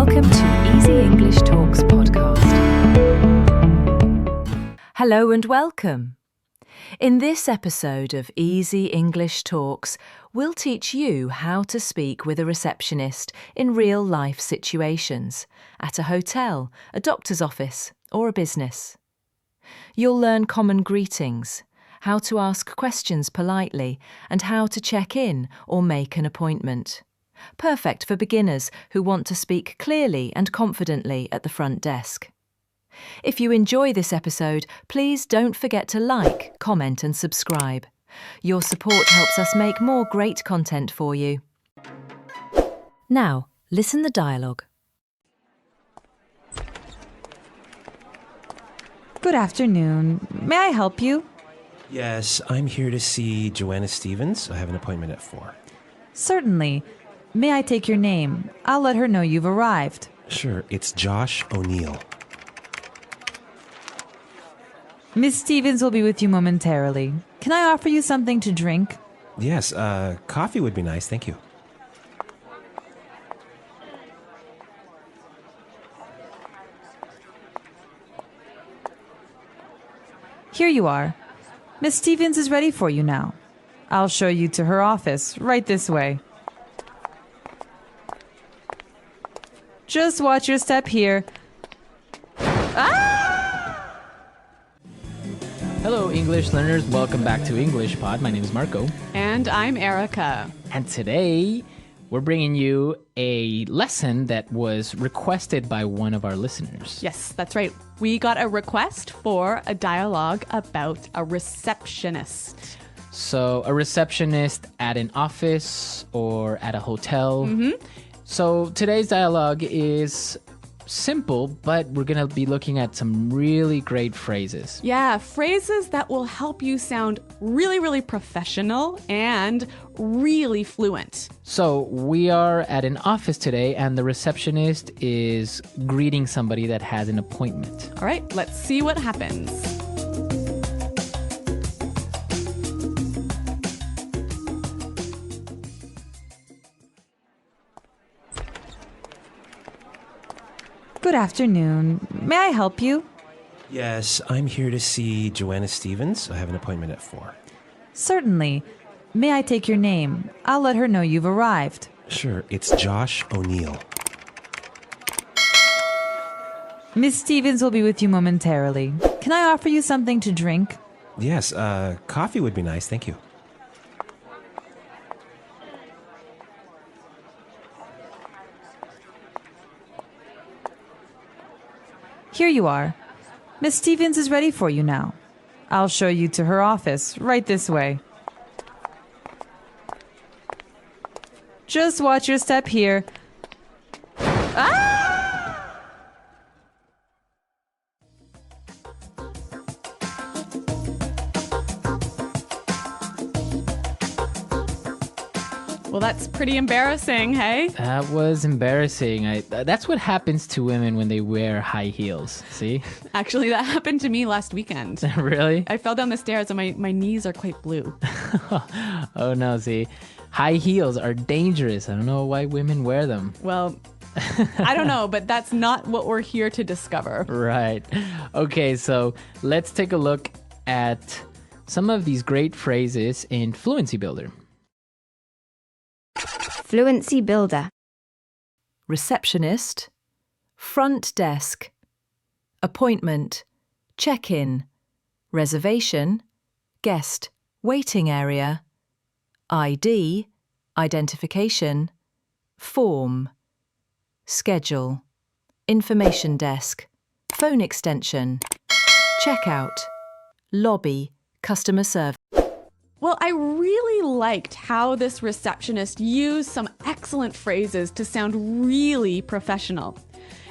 Welcome to Easy English Talks podcast. Hello and welcome. In this episode of Easy English Talks, we'll teach you how to speak with a receptionist in real-life situations, at a hotel, a doctor's office, or a business. You'll learn common greetings, how to ask questions politely, and how to check in or make an appointment. Perfect for beginners who want to speak clearly and confidently at the front desk. If you enjoy this episode, please don't forget to like, comment and subscribe. Your support helps us make more great content for you. Now, listen the dialogue. Good afternoon. May I help you? Yes, I'm here to see Joanna Stevens. I have an appointment at 4. Certainly. May I take your name? I'll let her know you've arrived. Sure, it's Josh O'Neill. Miss Stevens will be with you momentarily. Can I offer you something to drink? Yes, coffee would be nice, thank you. Here you are. Miss Stevens is ready for you now. I'll show you to her office, right this way. Just watch your step here. Hello, English learners. Welcome back to English Pod. My name is Marco. And I'm Erica. And today, we're bringing you a lesson that was requested by one of our listeners. Yes, that's right. We got a request for a dialogue about a receptionist. So, a receptionist at an office or at a hotel. So, today's dialogue is simple, but we're going to be looking at some really great phrases. Yeah, phrases that will help you sound really, really professional and really fluent. So, we are at an office today, and the receptionist is greeting somebody that has an appointment. All right, let's see what happens. Good afternoon. May I help you? Yes, I'm here to see Joanna Stevens. I have an appointment at 4. Certainly. May I take your name? I'll let her know you've arrived. Sure, it's Josh O'Neill. Miss Stevens will be with you momentarily. Can I offer you something to drink? Yes, coffee would be nice, thank you. Here you are. Miss Stevens is ready for you now. I'll show you to her office, right this way. Just watch your step here. Well, that's pretty embarrassing, hey? That was embarrassing. That's what happens to women when they wear high heels. See? Actually, that happened to me last weekend. Really? I fell down the stairs and my knees are quite blue. Oh no, see? High heels are dangerous. I don't know why women wear them. Well, I don't know, but that's not what we're here to discover. Right. Okay, so let's take a look at some of these great phrases in Fluency Builder. Fluency Builder. Receptionist, front desk, appointment, check-in, reservation, guest, waiting area, ID, identification, form, schedule, information desk, phone extension, checkout, lobby, customer service. Well, I really liked how this receptionist used some excellent phrases to sound really professional.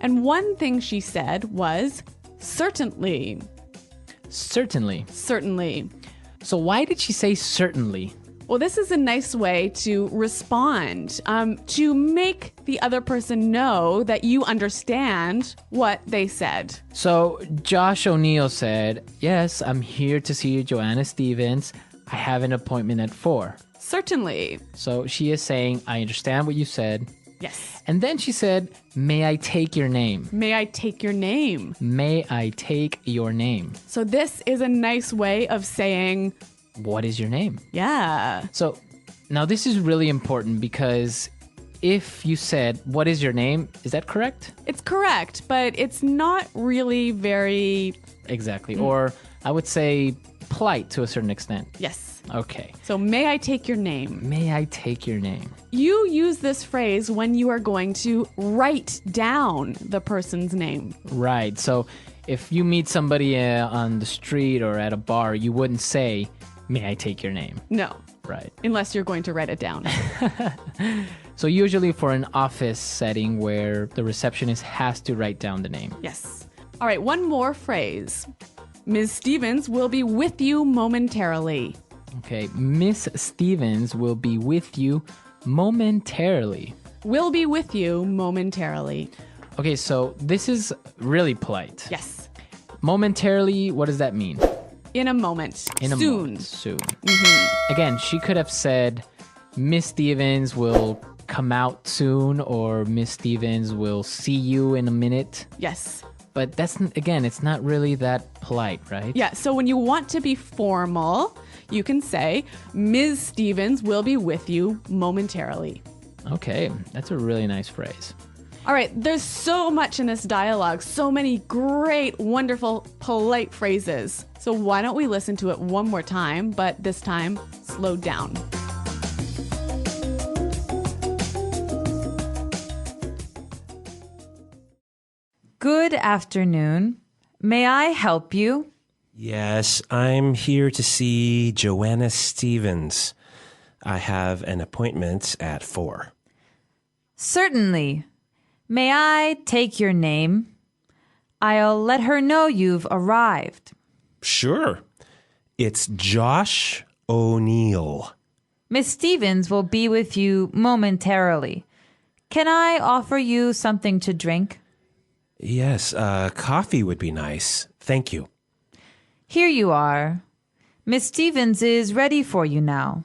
And one thing she said was, certainly. Certainly. Certainly. So why did she say certainly? Well, this is a nice way to respond, to make the other person know that you understand what they said. So Josh O'Neill said, yes, I'm here to see Joanna Stevens. I have an appointment at 4. Certainly. So she is saying, I understand what you said. Yes. And then she said, may I take your name? May I take your name? May I take your name? So this is a nice way of saying, What is your name? yeah. So now this is really important because if you said, what is your name? Is that correct? It's correct, but it's not really very, Exactly. Or I would say polite to a certain extent. yes. Okay. So may I take your name? May I take your name? You use this phrase when you are going to write down the person's name. Right. So if you meet somebody on the street or at a bar, you wouldn't say, may I take your name? No, Right. unless you're going to write it down. So usually for an office setting where the receptionist has to write down the name. Yes. All right, one more phrase. Ms. Stevens will be with you momentarily. Okay. Miss Stevens will be with you momentarily. Will be with you momentarily. Okay, so this is really polite. Yes. Momentarily, what does that mean? In a moment. In a Soon. moment. Soon. Again, she could have said, Miss Stevens will come out soon, or Miss Stevens will see you in a minute. Yes. But that's, again, it's not really that polite, right? Yeah, so when you want to be formal, you can say, Ms. Stevens will be with you momentarily. Okay, that's a really nice phrase. All right, there's so much in this dialogue, so many great, wonderful, polite phrases. So why don't we listen to it one more time, but this time, slowed down. Good afternoon. May I help you? Yes, I'm here to see Joanna Stevens. I have an appointment at 4. Certainly. May I take your name? I'll let her know you've arrived. Sure. It's Josh O'Neill. Miss Stevens will be with you momentarily. Can I offer you something to drink? Yes, coffee would be nice. Thank you. Here you are. Miss Stevens is ready for you now.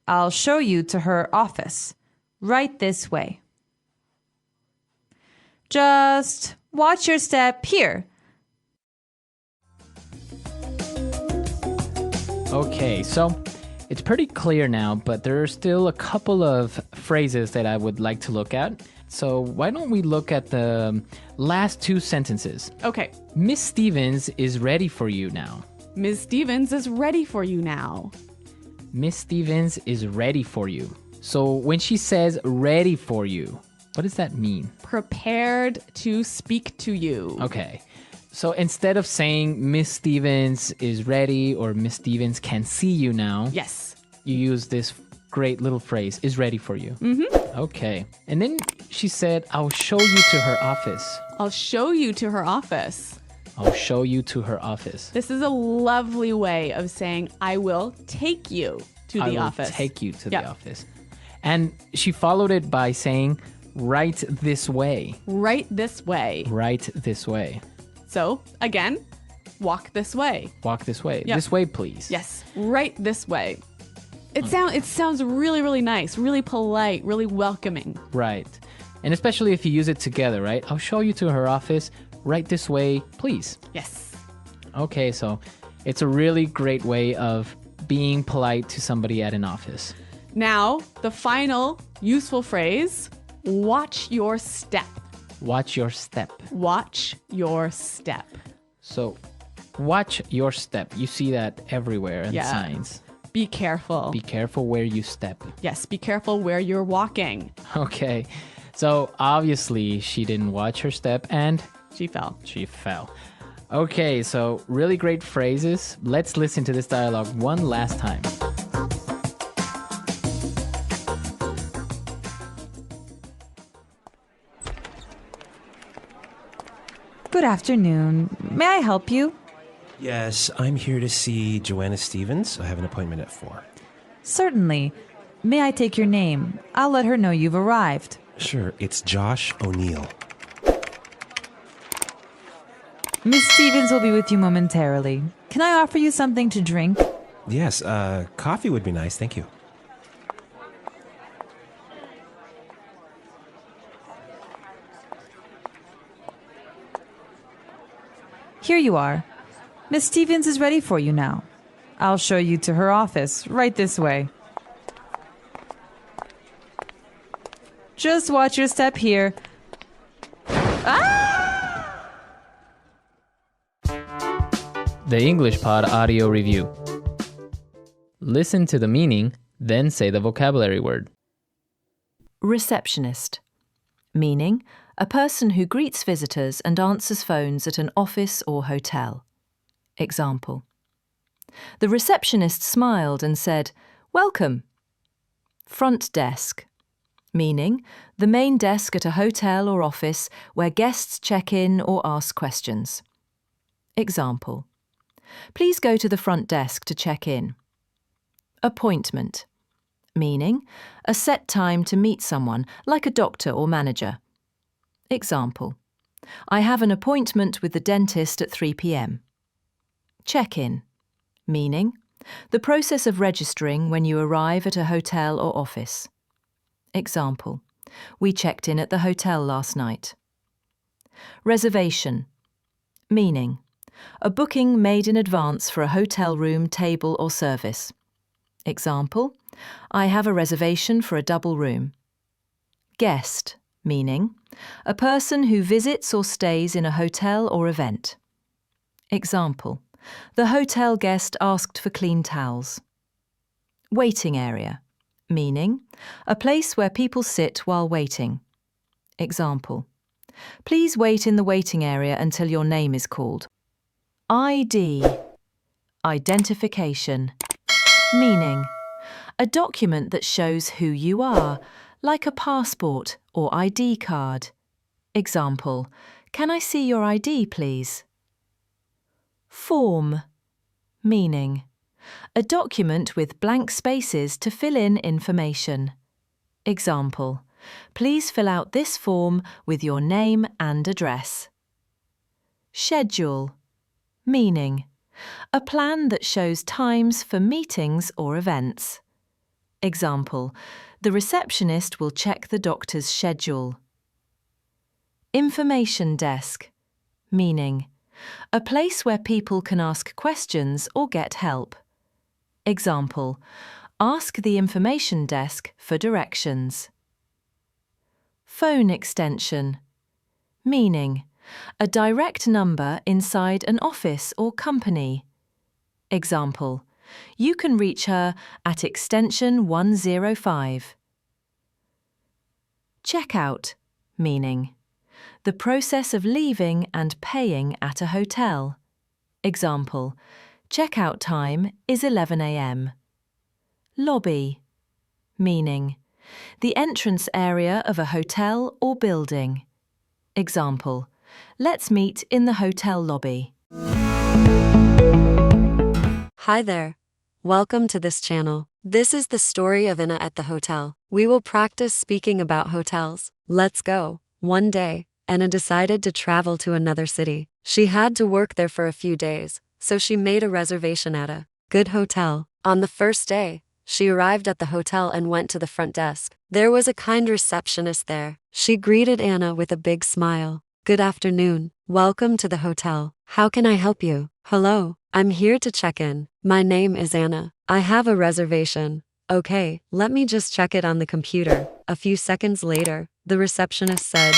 I'll show you to her office. Right this way. Just watch your step here. Okay, so it's pretty clear now, but there are still a couple of phrases that I would like to look at. So why don't we look at the last two sentences? Okay, Miss Stevens is ready for you now. Ms. Stevens is ready for you now. Miss Stevens is ready for you. So when she says ready for you, what does that mean? Prepared to speak to you. Okay. So instead of saying Miss Stevens is ready or Miss Stevens can see you now, Yes. you use this great little phrase, is ready for you. Mm-hmm. Okay. And then she said, I'll show you to her office. I'll show you to her office. I'll show you to her office. This is a lovely way of saying, I will take you to I the will office. take you to Yep. the office. And she followed it by saying, right this way. Right this way. Right this way. So, again, walk this way. Walk this way. Yep. This way, please. Yes, right this way. It sounds really, really nice, really polite, really welcoming. Right. And especially if you use it together, right? I'll show you to her office. Right this way, please. Yes. Okay, so it's a really great way of being polite to somebody at an office. Now, the final useful phrase, watch your step. Watch your step. Watch your step. So, watch your step. You see that everywhere in Yeah. signs. Be careful. Be careful where you step. Yes, be careful where you're walking. Okay. So, obviously, she didn't watch her step and She fell. she fell. Okay, so really great phrases. Let's listen to this dialogue one last time. Good afternoon. May I help you? Yes, I'm here to see Joanna Stevens. I have an appointment at 4. Certainly. May I take your name? I'll let her know you've arrived. Sure, it's Josh O'Neill. Miss Stevens will be with you momentarily. Can I offer you something to drink? Yes, coffee would be nice. Thank you. Here you are. Miss Stevens is ready for you now. I'll show you to her office, right this way. Just watch your step here. The English Pod Audio Review. Listen to the meaning, then say the vocabulary word. Receptionist. Meaning, a person who greets visitors and answers phones at an office or hotel. Example. The receptionist smiled and said, "Welcome." Front desk. Meaning, the main desk at a hotel or office where guests check in or ask questions. Example. Please go to the front desk to check in. Appointment. Meaning, a set time to meet someone, like a doctor or manager. Example. I have an appointment with the dentist at 3 p.m. Check-in. Meaning, the process of registering when you arrive at a hotel or office. Example. We checked in at the hotel last night. Reservation. Meaning, a booking made in advance for a hotel room, table or service. Example, I have a reservation for a double room. Guest, meaning, a person who visits or stays in a hotel or event. Example, the hotel guest asked for clean towels. Waiting area, meaning, a place where people sit while waiting. Example, please wait in the waiting area until your name is called. ID, identification, meaning, a document that shows who you are, like a passport or ID card. Example, can I see your ID, please? Form, meaning, a document with blank spaces to fill in information. Example, please fill out this form with your name and address. Schedule, meaning, a plan that shows times for meetings or events. Example, the receptionist will check the doctor's schedule. Information desk, meaning, a place where people can ask questions or get help. Example, ask the information desk for directions. Phone extension, meaning, a direct number inside an office or company. Example, you can reach her at extension 105. Checkout, meaning, the process of leaving and paying at a hotel. Example, checkout time is 11 a.m. Lobby, meaning, the entrance area of a hotel or building. Example, let's meet in the hotel lobby. Hi there. Welcome to this channel. This is the story of Anna at the hotel. We will practice speaking about hotels. Let's go. One day, Anna decided to travel to another city. She had to work there for a few days, so she made a reservation at a good hotel. On the first day, she arrived at the hotel and went to the front desk. There was a kind receptionist there. She greeted Anna with a big smile. Good afternoon. Welcome to the hotel. How can I help you? Hello, I'm here to check in. My name is Anna. I have a reservation. Okay, let me just check it on the computer. A few seconds later, the receptionist said,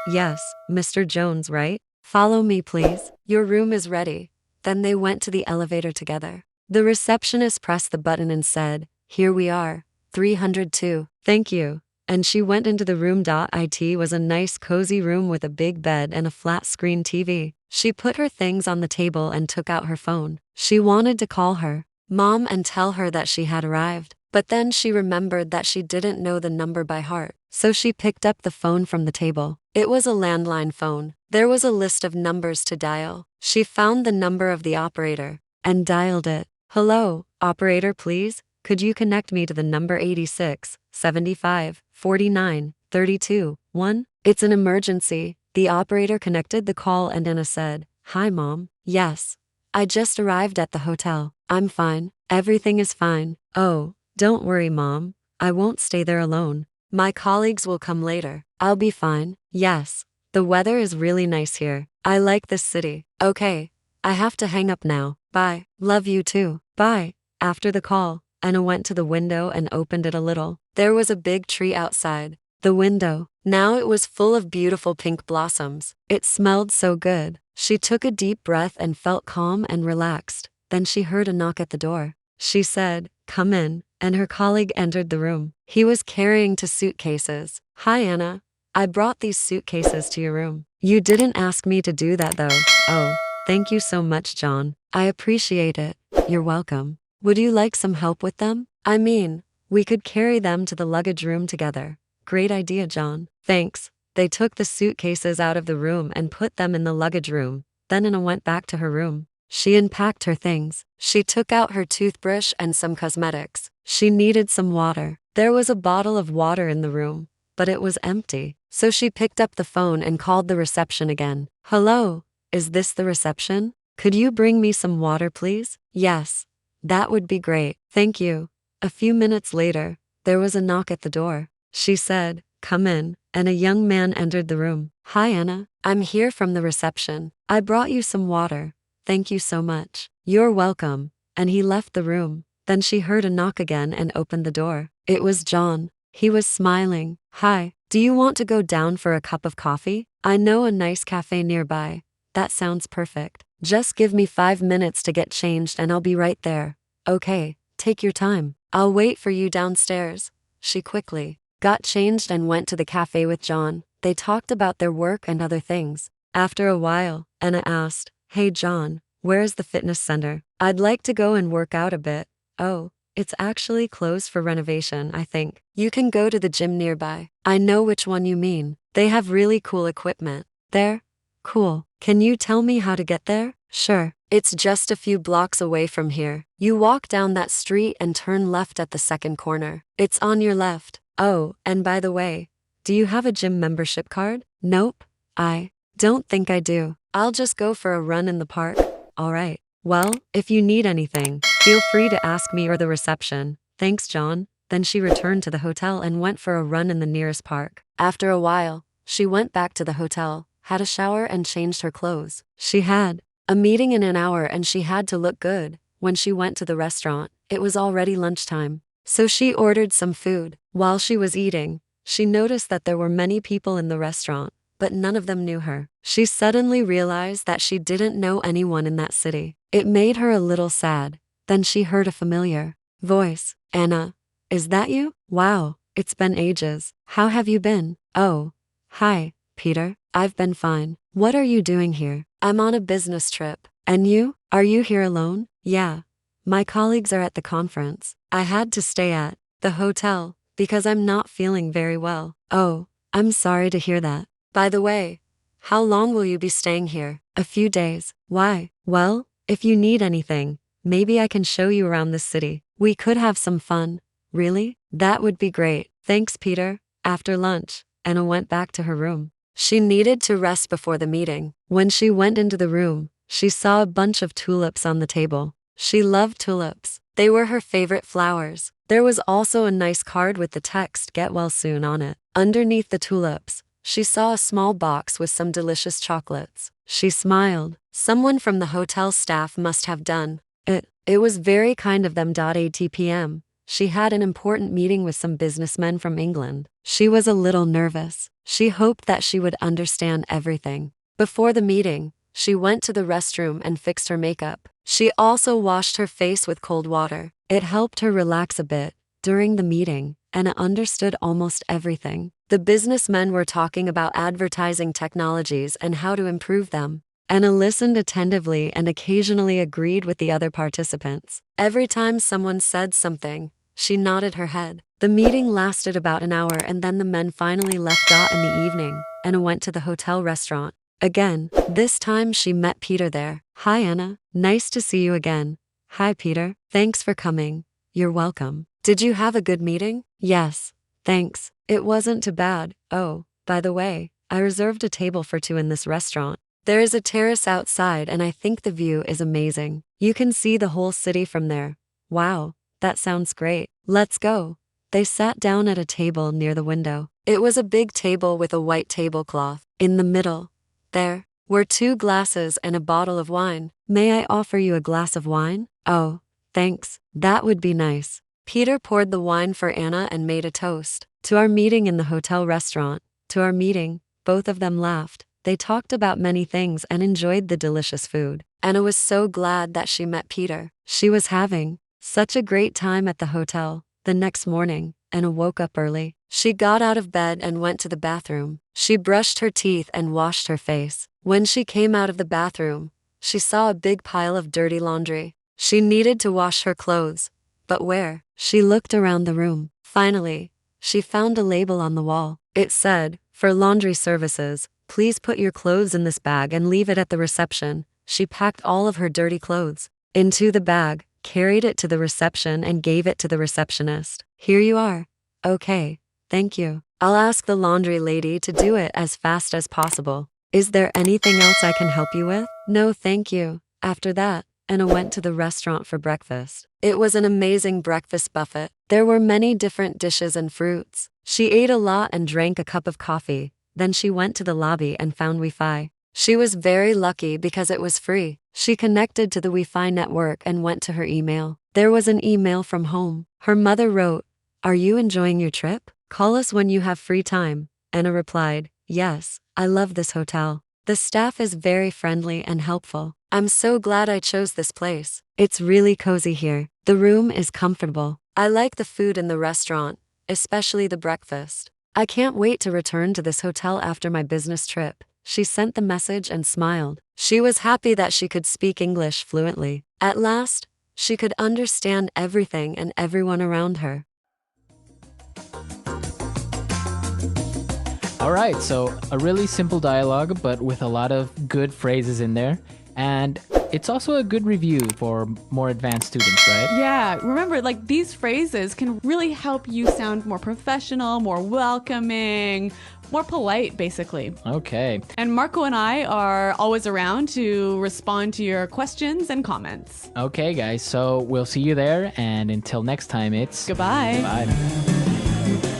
yes, Mr. Jones, right? Follow me, please. Your room is ready. Then they went to the elevator together. The receptionist pressed the button and said, here we are, 302. Thank you. And she went into the room. It was a nice cozy room with a big bed and a flat screen TV. She put her things on the table and took out her phone. She wanted to call her mom and tell her that she had arrived. But then she remembered that she didn't know the number by heart. So she picked up the phone from the table. It was a landline phone. There was a list of numbers to dial. She found the number of the operator and dialed it. Hello, operator, please. Could you connect me to the number 86 75 49 32 1? It's an emergency. The operator connected the call and Anna said, Hi, Mom. Yes. I just arrived at the hotel. I'm fine. Everything is fine. Oh, don't worry, Mom. I won't stay there alone. My colleagues will come later. I'll be fine. Yes. The weather is really nice here. I like this city. Okay, I have to hang up now. Bye. Love you too. Bye. After the call, Anna went to the window and opened it a little. There was a big tree outside the window. Now it was full of beautiful pink blossoms. It smelled so good. She took a deep breath and felt calm and relaxed. Then she heard a knock at the door. She said, "Come in," and her colleague entered the room. He was carrying 2 suitcases. "Hi, Anna. I brought these suitcases to your room." "You didn't ask me to do that though." "Oh, thank you so much, John. I appreciate it." "You're welcome. Would you like some help with them? I mean, we could carry them to the luggage room together." "Great idea, John. Thanks." They took the suitcases out of the room and put them in the luggage room. Then Anna went back to her room. She unpacked her things. She took out her toothbrush and some cosmetics. She needed some water. There was a bottle of water in the room, but it was empty. So she picked up the phone and called the reception again. "Hello, is this the reception? Could you bring me some water, please?" "Yes, that would be great. Thank you." A few minutes later, there was a knock at the door. She said, "Come in," and a young man entered the room. "Hi, Anna. I'm here from the reception. I brought you some water. Thank you so much." "You're welcome." And he left the room. Then she heard a knock again and opened the door. It was John. He was smiling. "Hi, do you want to go down for a cup of coffee? I know a nice cafe nearby." "That sounds perfect. Just give me 5 minutes to get changed and I'll be right there." "Okay, take your time. I'll wait for you downstairs." She quickly got changed and went to the cafe with John. They talked about their work and other things. After a while, Anna asked, "Hey John, where's the fitness center? I'd like to go and work out a bit." "Oh, it's actually closed for renovation, I think. You can go to the gym nearby." "I know which one you mean. They have really cool equipment." "There? Cool. Can you tell me how to get there?" "Sure. It's just a few blocks away from here. You walk down that street and turn left at the second corner. It's on your left." "Oh, and by the way, do you have a gym membership card?" "Nope. I don't think I do. I'll just go for a run in the park." "All right. Well, if you need anything, feel free to ask me or the reception." "Thanks, John." Then she returned to the hotel and went for a run in the nearest park. After a while, she went back to the hotel, had a shower and changed her clothes. She had a meeting in an hour and she had to look good. When she went to the restaurant, it was already lunchtime. So she ordered some food. While she was eating, she noticed that there were many people in the restaurant, but none of them knew her. She suddenly realized that she didn't know anyone in that city. It made her a little sad. Then she heard a familiar voice. "Anna, is that you? Wow, it's been ages. How have you been?" "Oh, hi, Peter. I've been fine. What are you doing here?" "I'm on a business trip." "And you? Are you here alone?" "Yeah. My colleagues are at the conference. I had to stay at the hotel because I'm not feeling very well." "Oh, I'm sorry to hear that. By the way, how long will you be staying here?" "A few days." "Why?" "Well, if you need anything, maybe I can show you around the city. We could have some fun." "Really? That would be great. Thanks, Peter." After lunch, Anna went back to her room. She needed to rest before the meeting. When she went into the room, she saw a bunch of tulips on the table. She loved tulips. They were her favorite flowers. There was also a nice card with the text "Get well soon" on it. Underneath the tulips, she saw a small box with some delicious chocolates. She smiled. Someone from the hotel staff must have done it. It was very kind of them. 8 p.m. She had an important meeting with some businessmen from England. She was a little nervous. She hoped that she would understand everything. Before the meeting, she went to the restroom and fixed her makeup. She also washed her face with cold water. It helped her relax a bit. During the meeting, Anna understood almost everything. The businessmen were talking about advertising technologies and how to improve them. Anna listened attentively and occasionally agreed with the other participants. Every time someone said something, she nodded her head. The meeting lasted about an hour and then the men finally left. In the evening, Anna went to the hotel restaurant. Again, this time she met Peter there. "Hi, Anna. Nice to see you again." "Hi, Peter. Thanks for coming." "You're welcome. Did you have a good meeting?" "Yes, thanks. It wasn't too bad." "Oh, by the way, I reserved a table for 2 in this restaurant. There is a terrace outside and I think the view is amazing. You can see the whole city from there." "Wow, that sounds great. Let's go." They sat down at a table near the window. It was a big table with a white tablecloth. In the middle, there were 2 glasses and a bottle of wine. May I offer you a glass of wine? Oh, thanks. That would be nice. Peter poured the wine for Anna and made a toast. To our meeting in the hotel restaurant. To our meeting. Both of them laughed. They talked about many things and enjoyed the delicious food. Anna was so glad that she met Peter. She was having such a great time at the hotel. The next morning, Anna woke up early. She got out of bed and went to the bathroom. She brushed her teeth and washed her face. When she came out of the bathroom, she saw a big pile of dirty laundry. She needed to wash her clothes. But where? She looked around the room. Finally, she found a label on the wall. It said, "For laundry services, please put your clothes in this bag and leave it at the reception." She packed all of her dirty clothes into the bag, carried it to the reception and gave it to the receptionist. "Here you are." "Okay, thank you. I'll ask the laundry lady to do it as fast as possible. Is there anything else I can help you with?" "No, thank you." After that, Anna went to the restaurant for breakfast. It was an amazing breakfast buffet. There were many different dishes and fruits. She ate a lot and drank a cup of coffee. Then she went to the lobby and found Wi-Fi. She was very lucky because it was free. She connected to the Wi-Fi network and went to her email. There was an email from home. Her mother wrote, "Are you enjoying your trip? Call us when you have free time." Anna replied, "Yes, I love this hotel. The staff is very friendly and helpful. I'm so glad I chose this place. It's really cozy here. The room is comfortable. I like the food in the restaurant, especially the breakfast. I can't wait to return to this hotel after my business trip." She sent the message and smiled. She was happy that she could speak English fluently. At last, she could understand everything and everyone around her. All right, so a really simple dialogue, but with a lot of good phrases in there. And it's also a good review for more advanced students, right? Yeah, remember, like these phrases can really help you sound more professional, more welcoming, more polite, basically. Okay. And Marco and I are always around to respond to your questions and comments. Okay, guys, so we'll see you there. And until next time, it's Goodbye. bye.